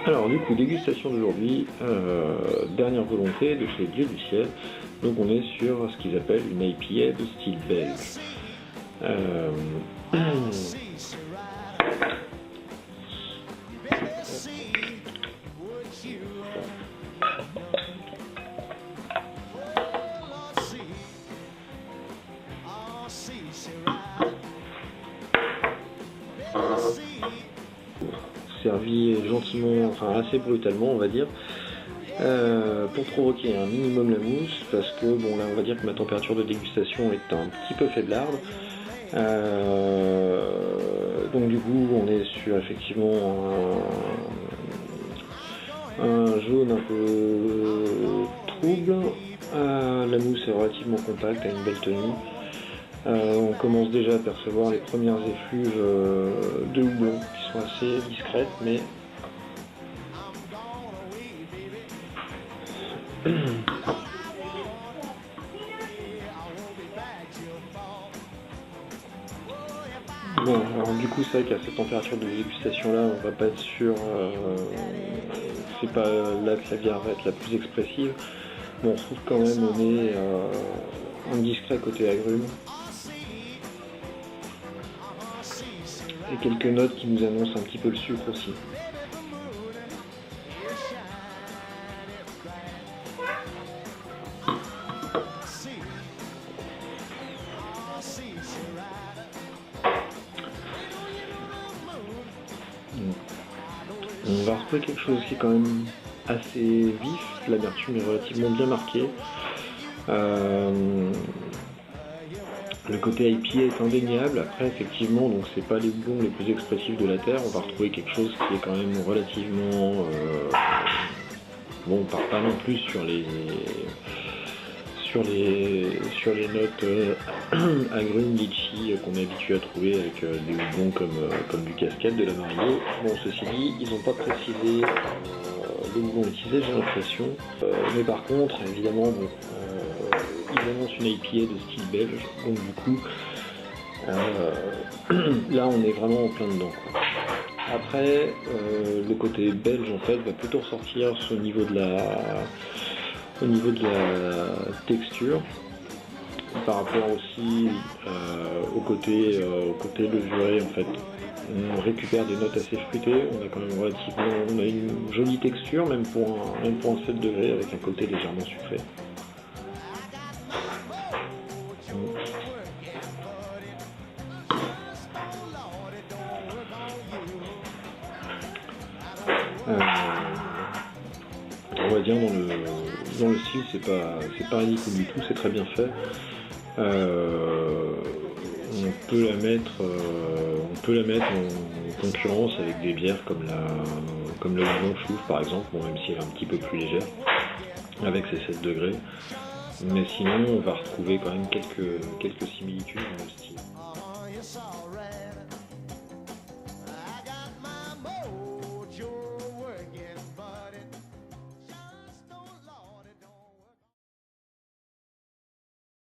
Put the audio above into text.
Alors du coup, dégustation d'aujourd'hui, dernière volonté de chez Dieu du Ciel. Donc on est sur ce qu'ils appellent une IPA de style belge. Servi gentiment, enfin assez brutalement on va dire, pour provoquer un minimum la mousse, parce que bon là on va dire que ma température de dégustation est un petit peu faiblarde. Donc du coup on est sur effectivement un jaune un peu trouble. La mousse est relativement compacte, a une belle tenue. On commence déjà à percevoir les premières effluves de houblon qui sont assez discrètes, mais bon, alors du coup c'est vrai qu'à cette température de dégustation là on va pas être sûr, c'est pas là que la bière va être la plus expressive, mais on retrouve quand même au nez un discret côté agrumes et quelques notes qui nous annoncent un petit peu le sucre aussi. On va retrouver quelque chose qui est quand même assez vif, l'amertume est relativement bien marquée. Le côté IPA est indéniable. Après effectivement, donc c'est pas les houblons les plus expressifs de la terre, on va retrouver quelque chose qui est quand même relativement bon, on part pas non plus sur les notes agrumes, litchi qu'on est habitué à trouver avec des houblons comme du cascade, de la mariée. Bon, ceci dit, ils n'ont pas précisé le houblon utilisé, j'ai l'impression. Mais par contre, évidemment, bon, ils annoncent une IPA de style belge, donc du coup, là on est vraiment en plein dedans, quoi. Après, le côté belge en fait va plutôt ressortir au niveau de la texture, par rapport aussi au côté levré en fait. On récupère des notes assez fruitées, on a quand même on a une jolie texture, même pour un 7 degrés, avec un côté légèrement sucré. On va dire dans le style, c'est pas ridicule du tout, c'est très bien fait. On peut la mettre en concurrence avec des bières comme le houblon chouffe par exemple, bon, même si elle est un petit peu plus légère avec ses 7 degrés. Mais sinon on va retrouver quand même quelques similitudes dans le style.